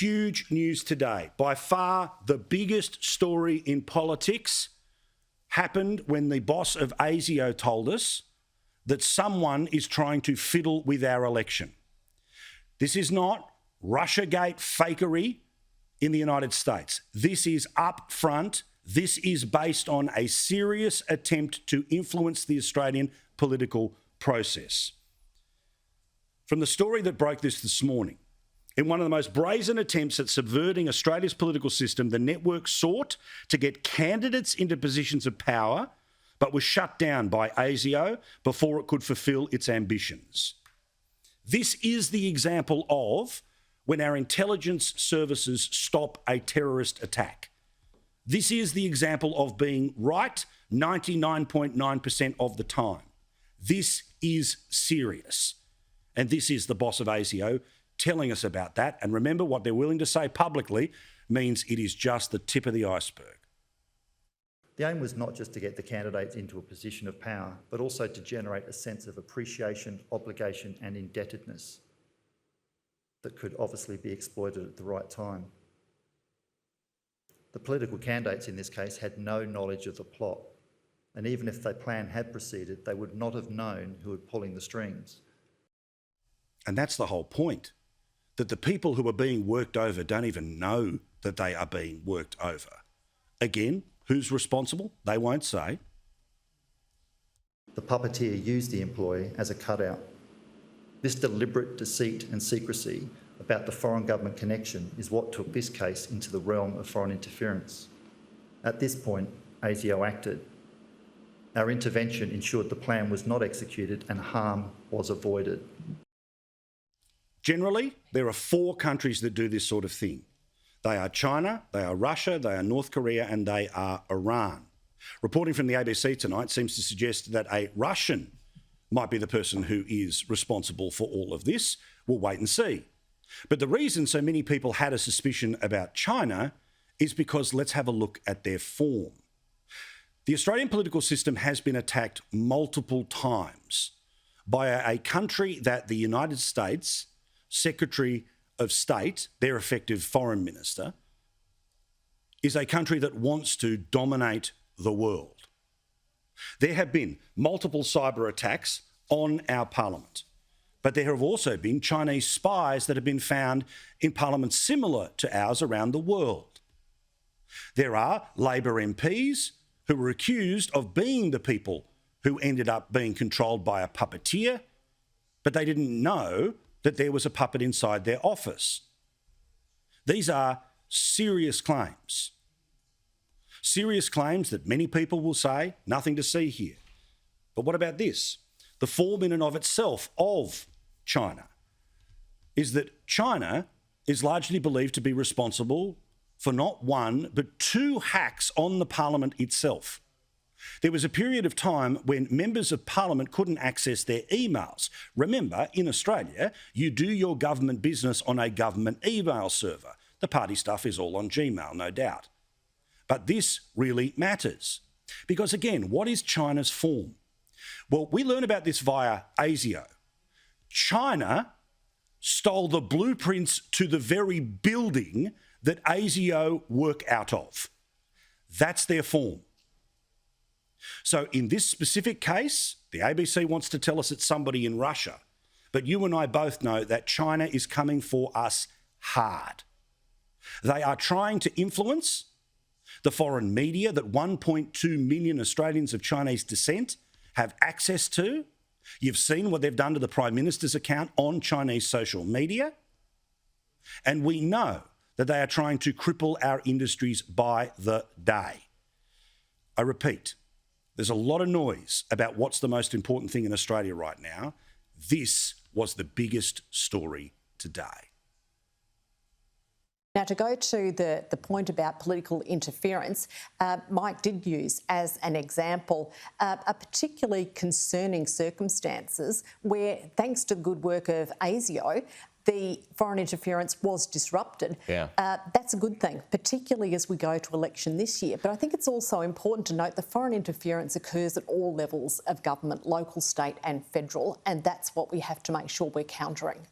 Huge news today. By far the biggest story in politics happened when the boss of ASIO told us that someone is trying to fiddle with our election. This is not Russiagate fakery in the United States. This is upfront. This is based on a serious attempt to influence the Australian political process. From the story that broke this morning, in one of the most brazen attempts at subverting Australia's political system, the network sought to get candidates into positions of power, but was shut down by ASIO before it could fulfil its ambitions. This is the example of when our intelligence services stop a terrorist attack. This is the example of being right 99.9% of the time. This is serious. And this is the boss of ASIO telling us about that. And remember, what they're willing to say publicly means it is just the tip of the iceberg. The aim was not just to get the candidates into a position of power, but also to generate a sense of appreciation, obligation and indebtedness that could obviously be exploited at the right time. The political candidates in this case had no knowledge of the plot, and even if their plan had proceeded, they would not have known who was pulling the strings. And that's the whole point, that the people who are being worked over don't even know that they are being worked over. Again, who's responsible? They won't say. The puppeteer used the employee as a cutout. This deliberate deceit and secrecy about the foreign government connection is what took this case into the realm of foreign interference. At this point, ASIO acted. Our intervention ensured the plan was not executed and harm was avoided. Generally, there are 4 countries that do this sort of thing. They are China, they are Russia, they are North Korea, and they are Iran. Reporting from the ABC tonight seems to suggest that a Russian might be the person who is responsible for all of this. We'll wait and see. But the reason so many people had a suspicion about China is because let's have a look at their form. The Australian political system has been attacked multiple times by a country that the United States Secretary of State, their effective foreign minister, is a country that wants to dominate the world. There have been multiple cyber attacks on our parliament, but there have also been Chinese spies that have been found in parliaments similar to ours around the world. There are Labor MPs who were accused of being the people who ended up being controlled by a puppeteer, but they didn't know that there was a puppet inside their office. These are serious claims. Serious claims that many people will say, nothing to see here. But what about this? The form in and of itself of China is that China is largely believed to be responsible for not 1, but 2 hacks on the parliament itself. There was a period of time when members of parliament couldn't access their emails. Remember, in Australia, you do your government business on a government email server. The party stuff is all on Gmail, no doubt. But this really matters. Because again, what is China's form? Well, we learn about this via ASIO. China stole the blueprints to the very building that ASIO work out of. That's their form. So in this specific case, the ABC wants to tell us it's somebody in Russia, but you and I both know that China is coming for us hard. They are trying to influence the foreign media that 1.2 million Australians of Chinese descent have access to. You've seen what they've done to the Prime Minister's account on Chinese social media. And we know that they are trying to cripple our industries by the day. I repeat, there's a lot of noise about what's the most important thing in Australia right now. This was the biggest story today. Now, to go to the point about political interference, Mike did use as an example a particularly concerning circumstances where, thanks to the good work of ASIO, the foreign interference was disrupted. Yeah. That's a good thing, particularly as we go to election this year. But I think it's also important to note that foreign interference occurs at all levels of government, local, state and federal, and that's what we have to make sure we're countering.